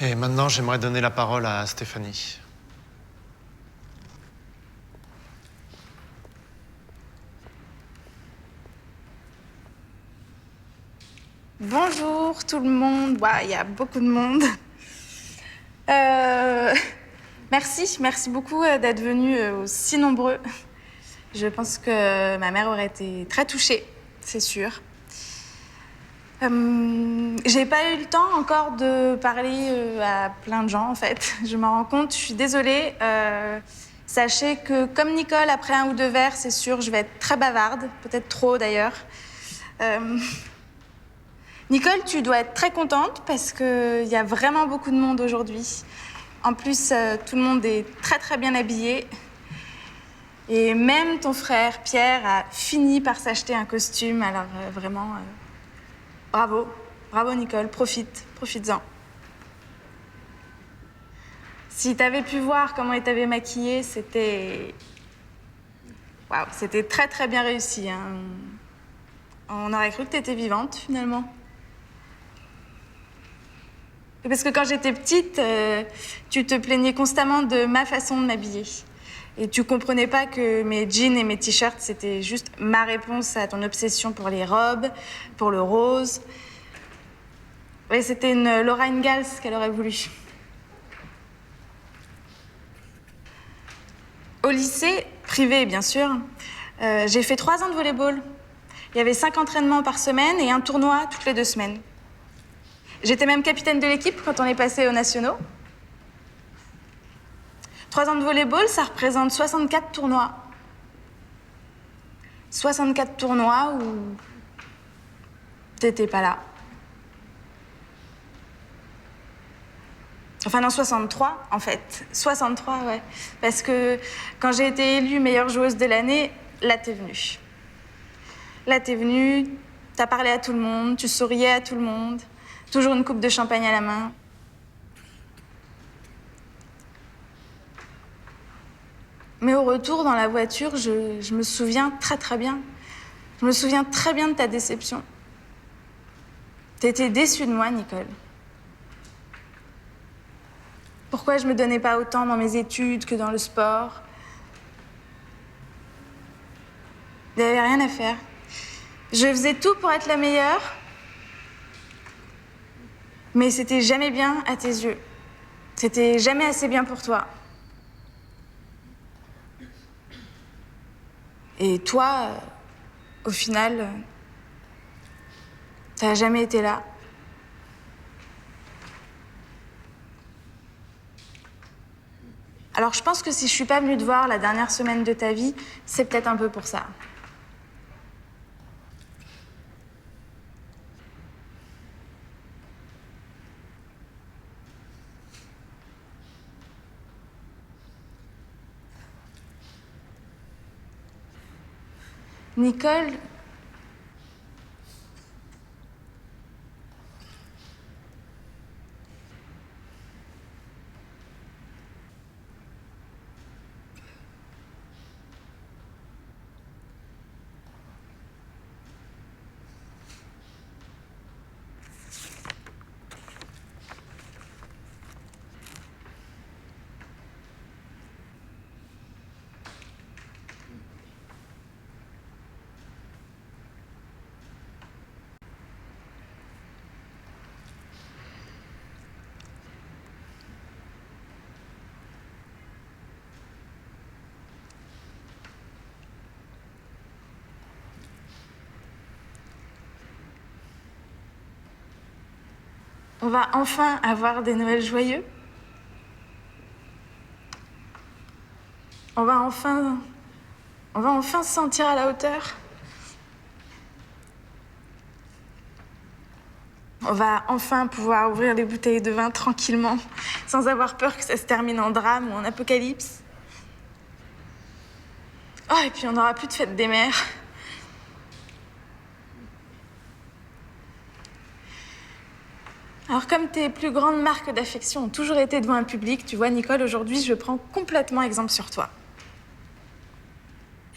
Et maintenant, j'aimerais donner la parole à Stéphanie. Bonjour tout le monde. Ouah, il y a beaucoup de monde. Merci beaucoup d'être venus aussi nombreux. Je pense que ma mère aurait été très touchée, c'est sûr. J'ai pas eu le temps encore de parler à plein de gens en fait. Je m'en rends compte, je suis désolée. Sachez que comme Nicole, après un ou deux verres, c'est sûr, je vais être très bavarde, peut-être trop d'ailleurs. Nicole, tu dois être très contente parce qu'il y a vraiment beaucoup de monde aujourd'hui. En plus, tout le monde est très très bien habillé. Et même ton frère Pierre a fini par s'acheter un costume. Alors vraiment, bravo. Bravo Nicole, profites-en. Si t'avais pu voir comment il t'avait maquillée, c'était... Waouh, c'était très très bien réussi. Hein. On aurait cru que t'étais vivante finalement. Parce que quand j'étais petite, tu te plaignais constamment de ma façon de m'habiller. Et tu comprenais pas que mes jeans et mes t-shirts, c'était juste ma réponse à ton obsession pour les robes, pour le rose. Ouais, c'était une Laura Ingalls qu'elle aurait voulu. Au lycée, privé bien sûr, j'ai fait 3 ans de volleyball. Il y avait 5 entraînements par semaine et un tournoi toutes les 2 semaines. J'étais même capitaine de l'équipe quand on est passé aux nationaux. 3 ans de volleyball, ça représente 64 tournois. 64 tournois où t'étais pas là. Enfin non, 63 en fait. 63, ouais. Parce que quand j'ai été élue meilleure joueuse de l'année, là t'es venue. Là t'es venue, t'as parlé à tout le monde, tu souriais à tout le monde. Toujours une coupe de champagne à la main. Mais au retour, dans la voiture, je me souviens très très bien. Je me souviens très bien de ta déception. T'étais déçue de moi, Nicole. Pourquoi je me donnais pas autant dans mes études que dans le sport? Il n'y avait rien à faire. Je faisais tout pour être la meilleure, mais c'était jamais bien à tes yeux. C'était jamais assez bien pour toi. Et toi, au final, t'as jamais été là. Alors je pense que si je suis pas venue te voir la dernière semaine de ta vie, c'est peut-être un peu pour ça. Nicole, on va enfin avoir des Noëls joyeux. On va enfin se sentir à la hauteur. On va enfin pouvoir ouvrir les bouteilles de vin tranquillement, sans avoir peur que ça se termine en drame ou en apocalypse. Oh, et puis on n'aura plus de fête des mères. Alors comme tes plus grandes marques d'affection ont toujours été devant un public, tu vois Nicole, aujourd'hui je prends complètement exemple sur toi.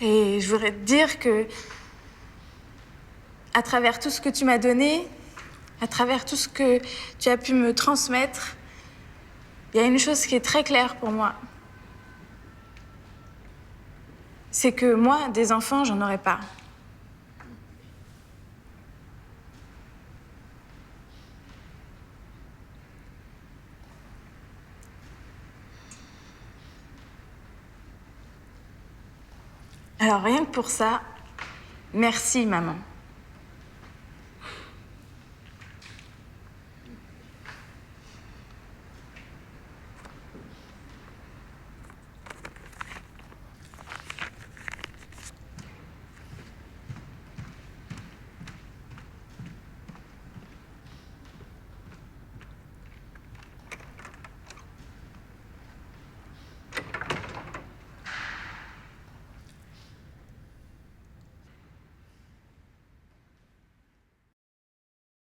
Et je voudrais te dire que, à travers tout ce que tu m'as donné, à travers tout ce que tu as pu me transmettre, Il y a une chose qui est très claire pour moi. C'est que moi, des enfants, j'en aurai pas. Alors rien que pour ça, merci maman.